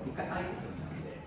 一回相手するんで。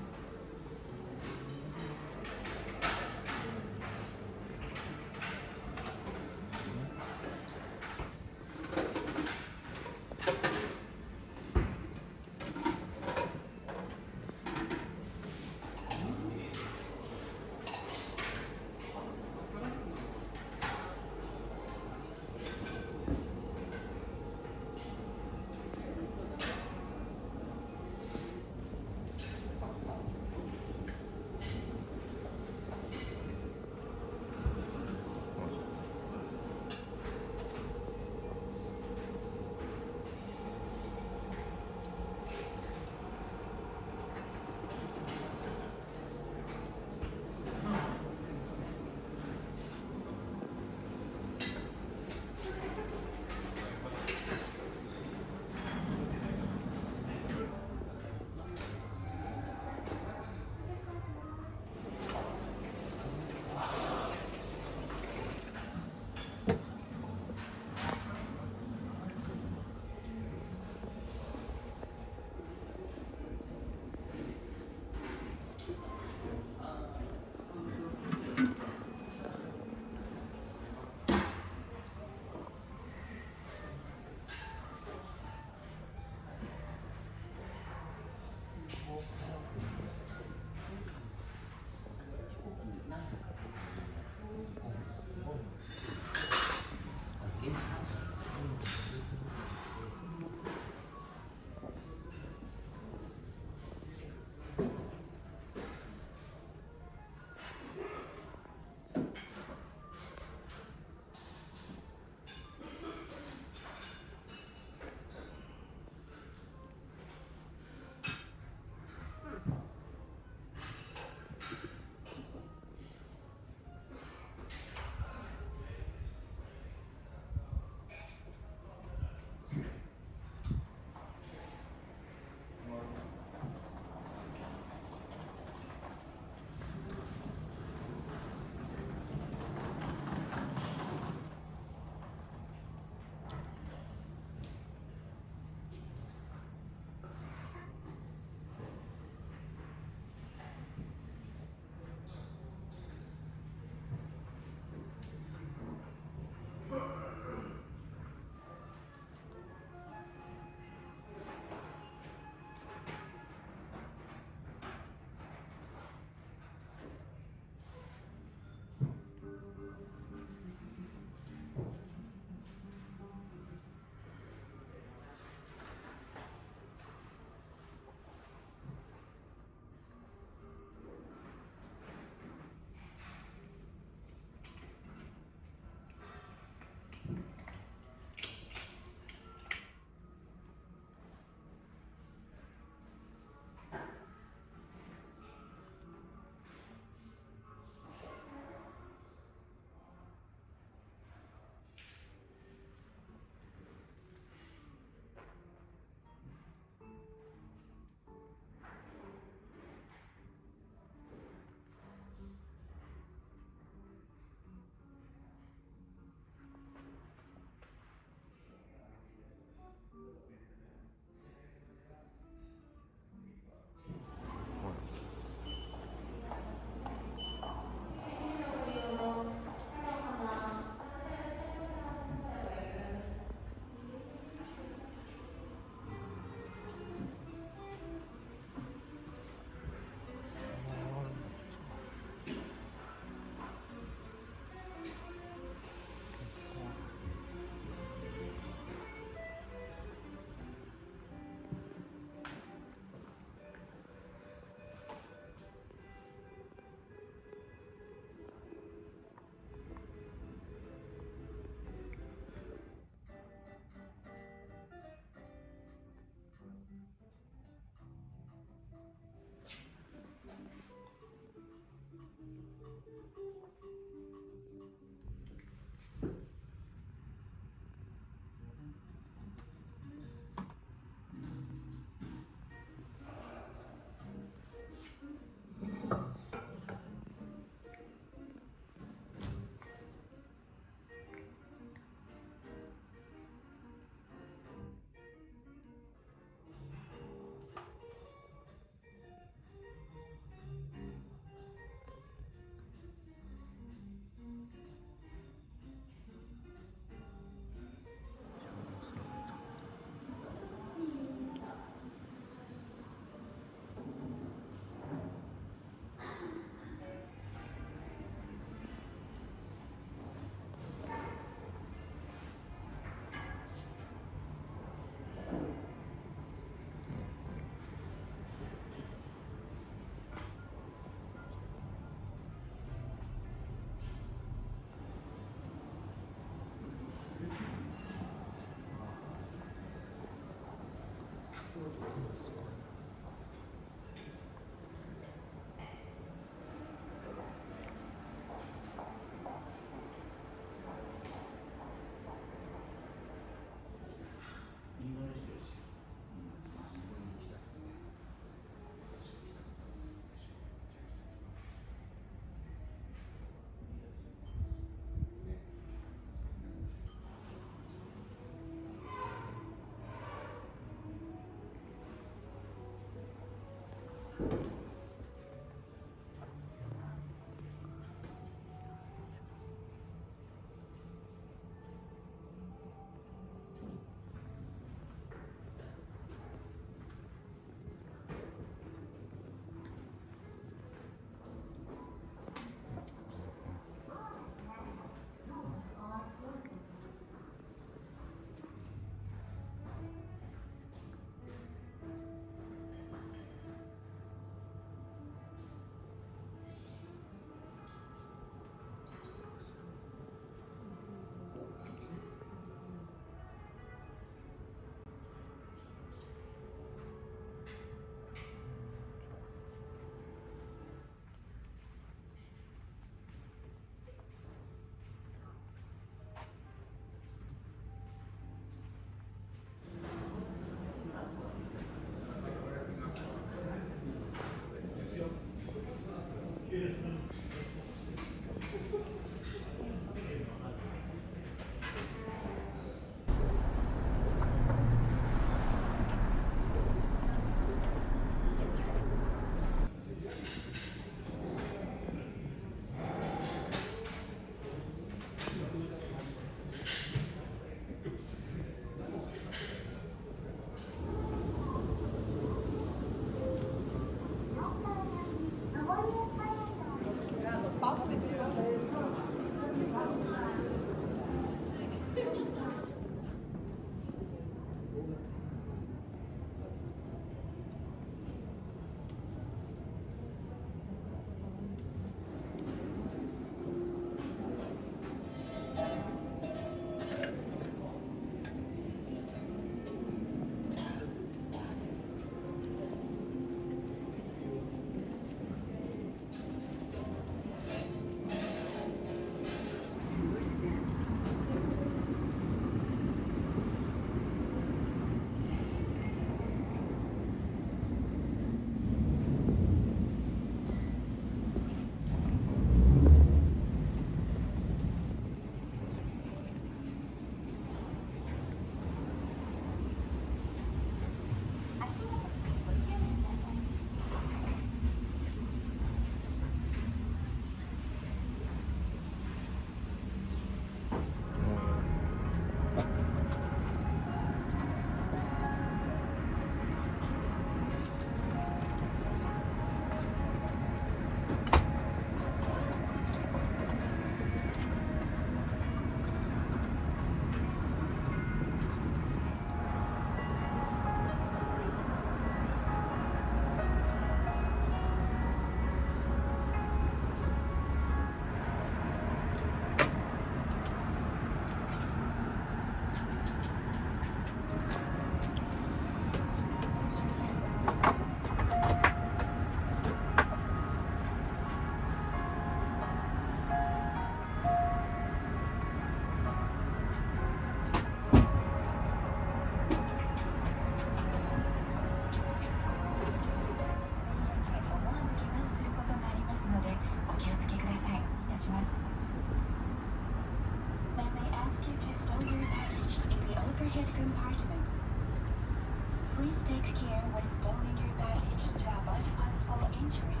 Please take care when stowing your baggage to avoid possible injury.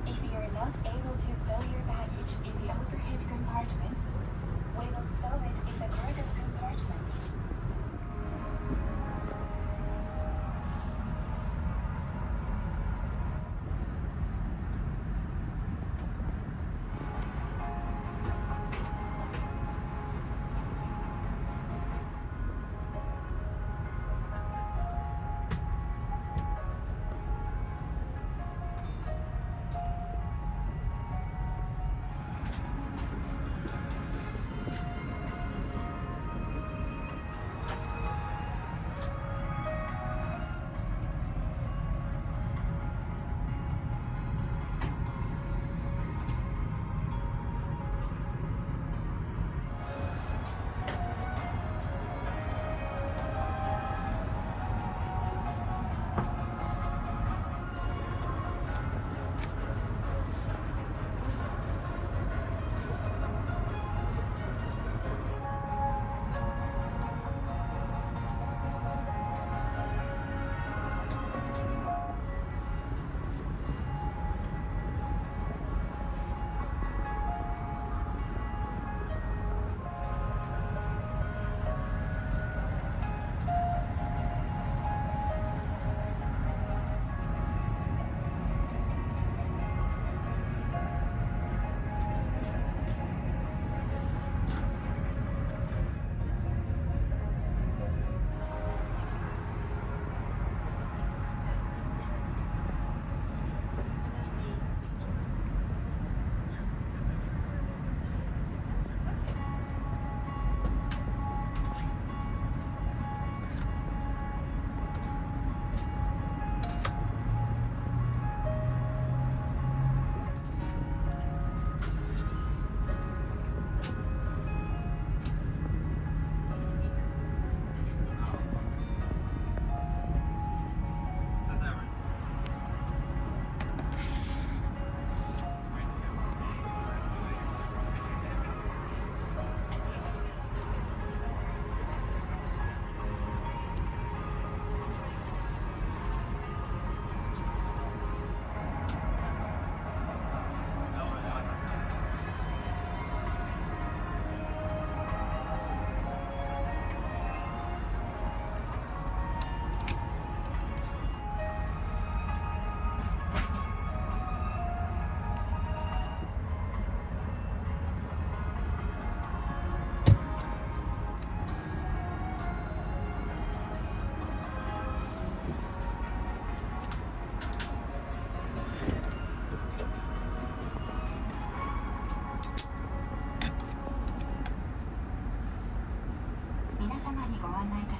If you are not able to stow your baggage in the overhead compartments, we will stow it in the cargo compartment.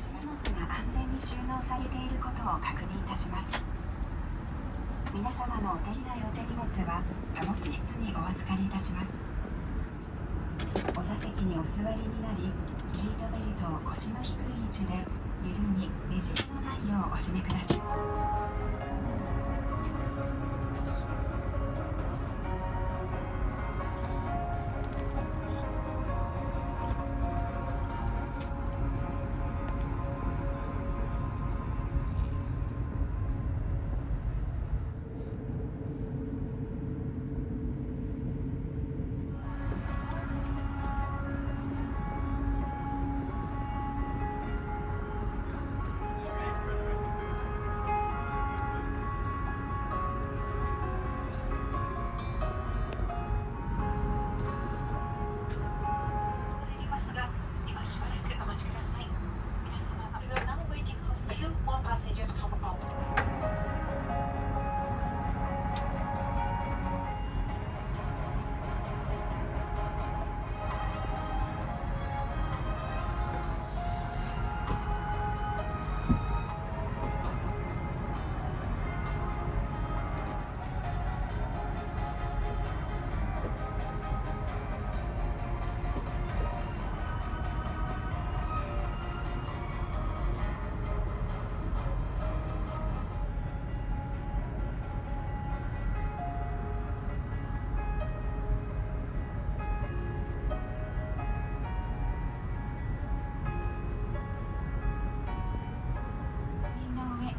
します。荷物が安全に収納されていることを確認いたします。皆様のお手にないお手荷物は貨物室にお預かりいたします。お座席にお座りになり、シートベルトを腰の低い位置で緩み、ねじれのないようお締めください。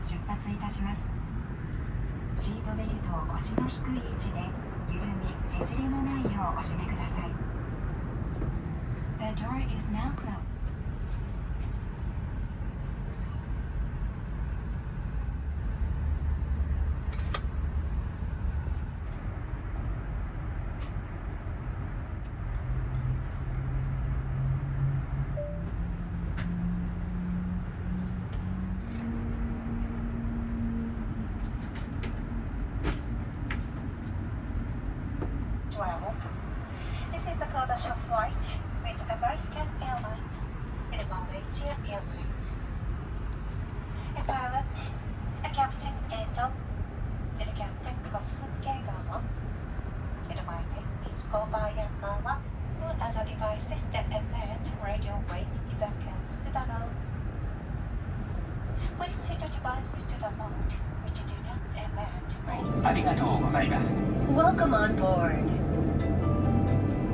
出発いたします。シートベルトを腰の低い位置で緩み、ねじれのないようお締めください。The door is now closed. ありがとうございます。 Welcome on board.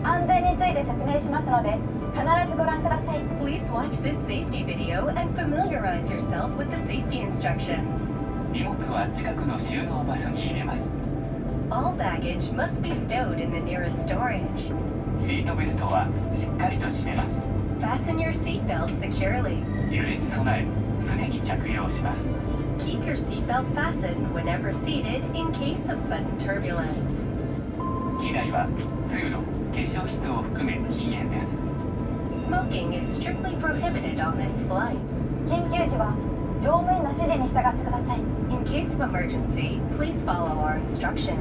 安全について説明しますので必ずご覧ください。 Please watch this safety video and familiarize yourself with the safety instructions. 荷物は近くの収納場所に入れます。 All baggage must be stowed in the nearest storage. シートベルトはしっかりと締めます。 Fasten your seatbelt securely. 揺れに備え常に着用します。 Keep your seatbelt fastened whenever seated in case of sudden turbulence. 機内は通路、化粧室を含め禁煙です。 Smoking is strictly prohibited on this flight. 緊急時は乗務員の指示に従ってください。 In case of emergency, please follow our instructions.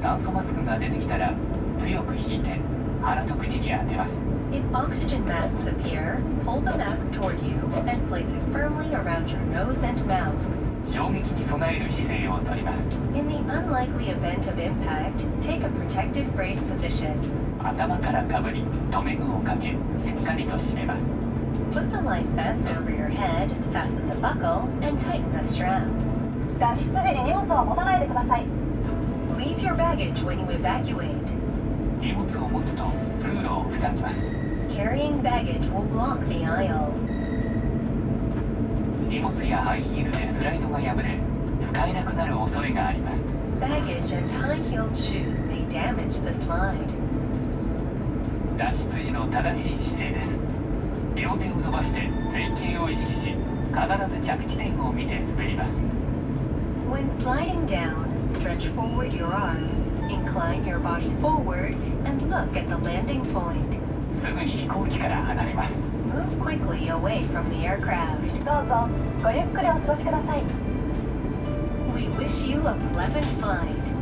酸素マスクが出てきたら強く引いて鼻と口に当てます。 If oxygen masks appear, pull the mask toward you and place it firmly around your nose and mouth. 衝撃に備える姿勢をとります。 In the unlikely event of impact, take a protective brace position. 頭からかぶり留め具をかけしっかりと締めます。 Put the life vest over your head, fasten the buckle, and tighten the strap. 脱出時に荷物は持たないでください。 Leave your baggage when you evacuate. 荷物を持つと通路を塞ぎます。 Carrying baggage will block the aisle. 荷物やハイヒールでスライドが破れ使えなくなる恐れがあります。 Baggage and high-heeled shoes may damage the slide. 脱出時の正しい姿勢です。両手を伸ばして前傾を意識し必ず着地点を見て滑ります。 When sliding down, stretch forward your arms, incline your body forward, and look at the landing point. すぐに飛行機から離れます。 Move quickly away from the aircraft. どうぞごゆっくりお過ごしください。 We wish you a pleasant flight.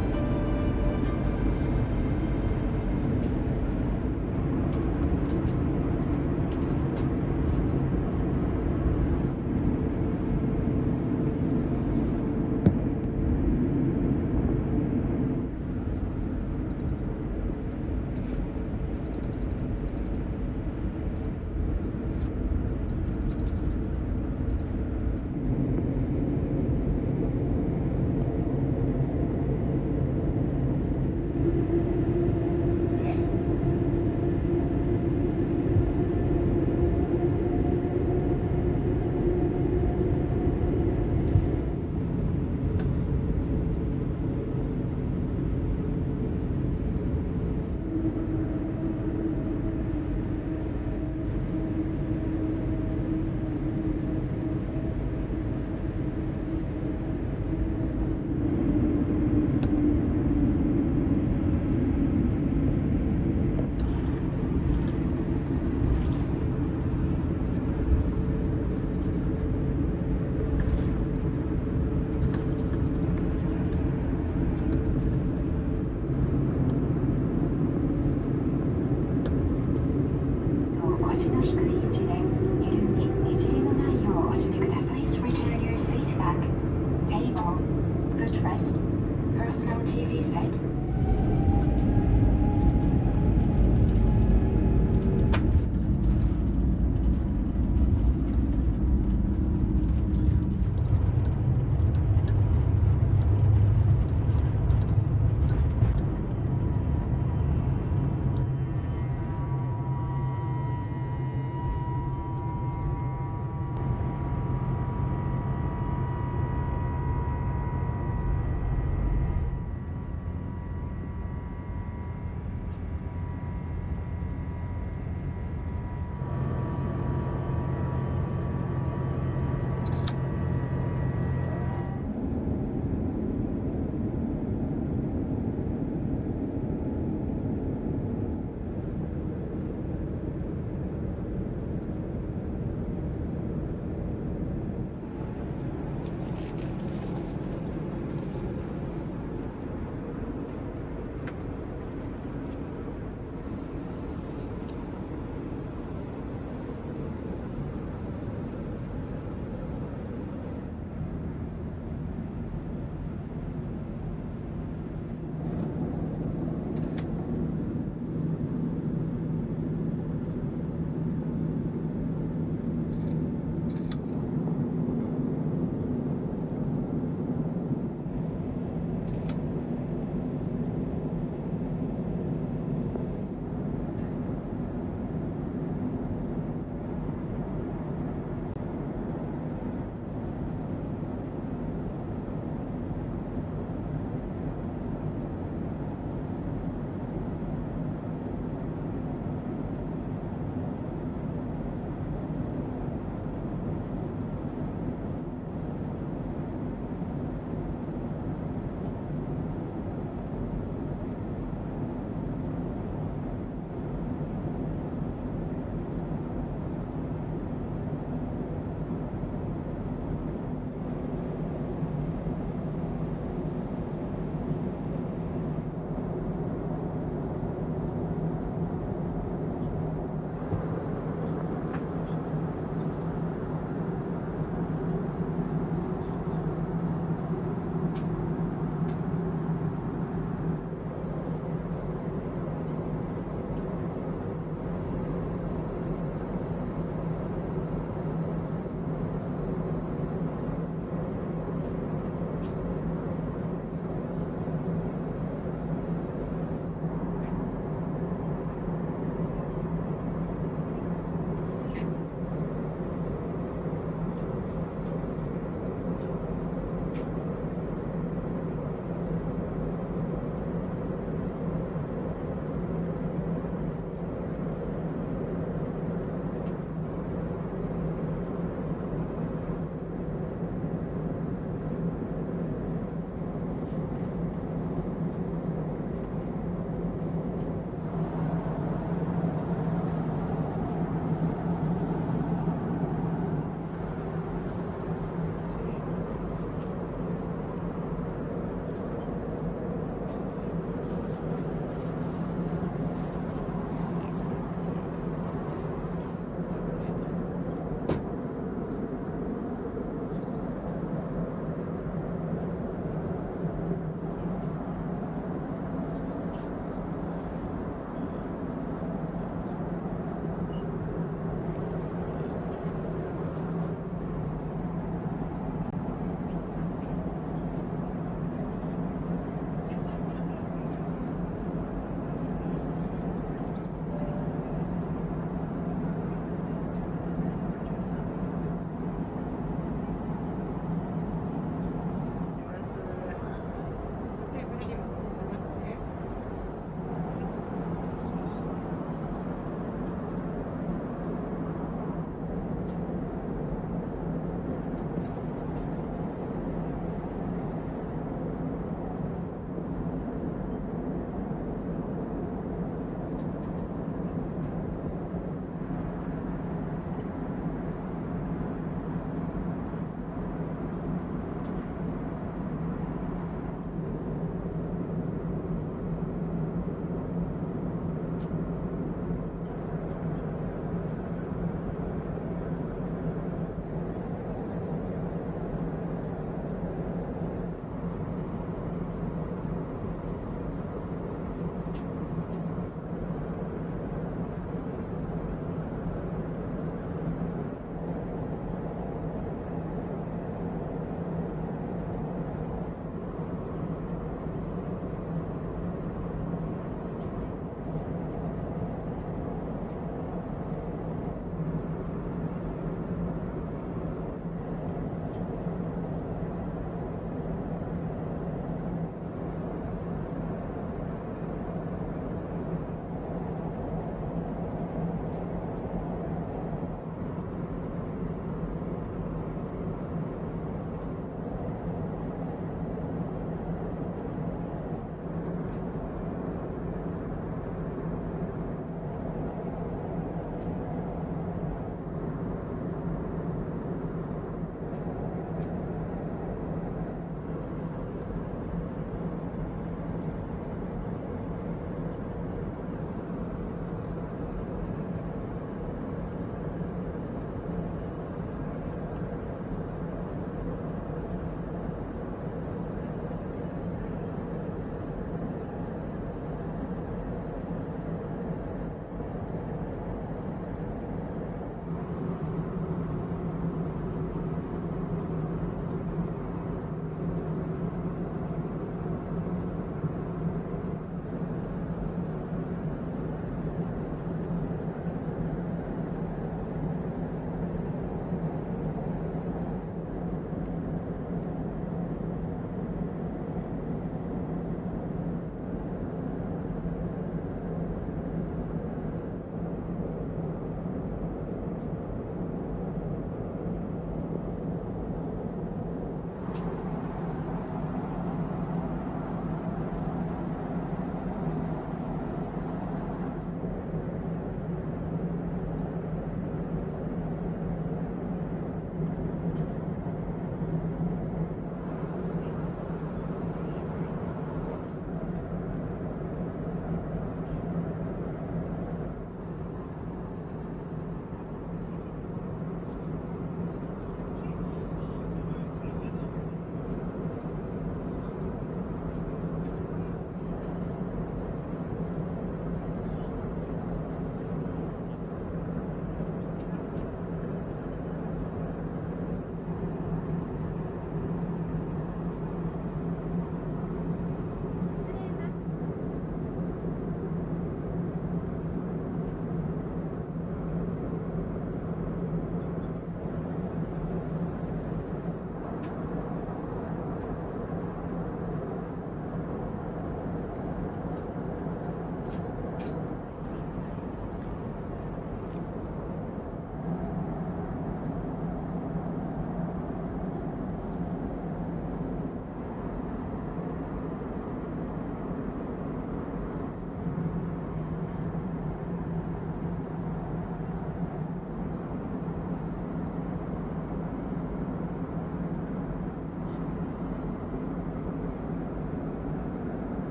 TV set.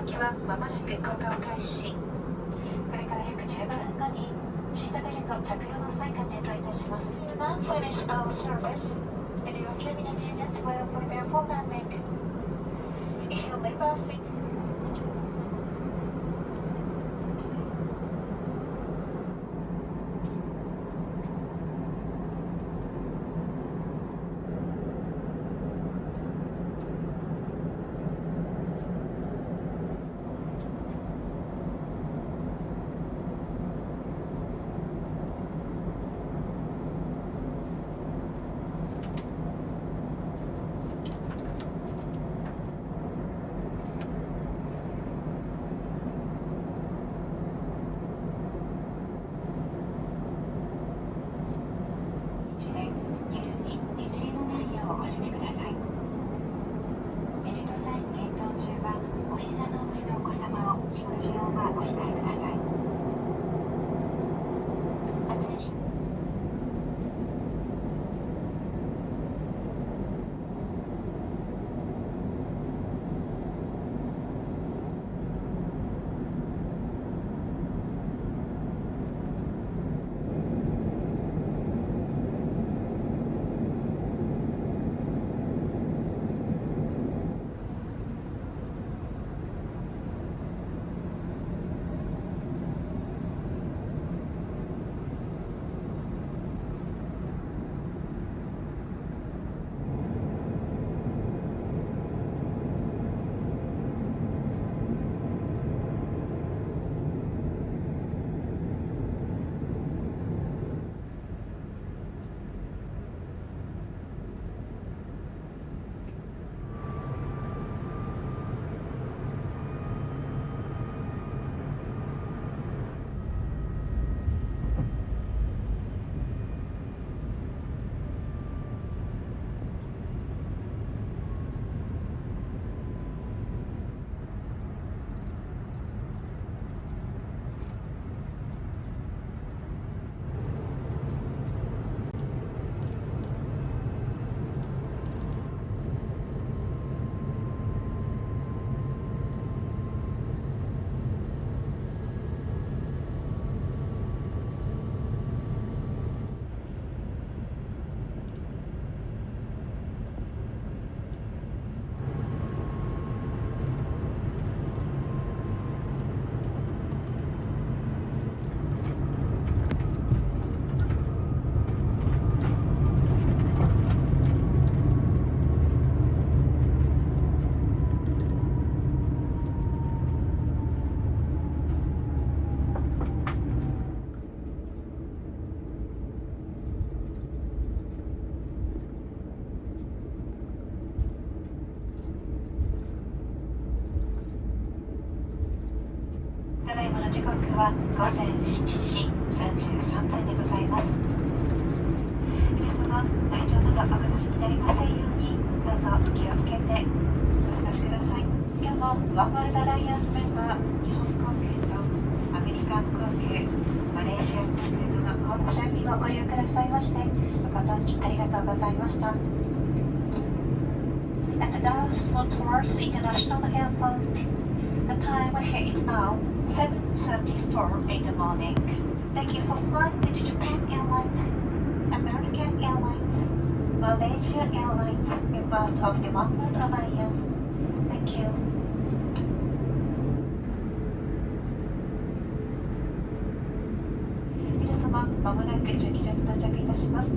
行機はまもなく降下を開始し、これから約15分後にシートベルト着用の際が点灯いたします。We now finish our service, and your cabin attendant will prepare for landing. If you leave our seat, 一連緩みねじれのないようお締めください。ベルトサイン点灯中はお膝の上のお子様を使用はお控えください。Attention. ただいまの時刻は午前7時33分でございます。皆様、体調などお崩しになりませんように、どうぞお気をつけてお過ごしください。今日もワンワールドアライアンスメンバー、日本航空とアメリカン航空、マレーシア航空との航空便をご利用くださいまして、誠にありがとうございました。At Dallas Fort Worth International Airport, the time here is now 7:34 in the morning. Thank you for flying with Japan Airlines, American Airlines, Malaysia Airlines, members of the One World Alliance. Thank you. 皆様、まもなくジャキジャキ到着いたします。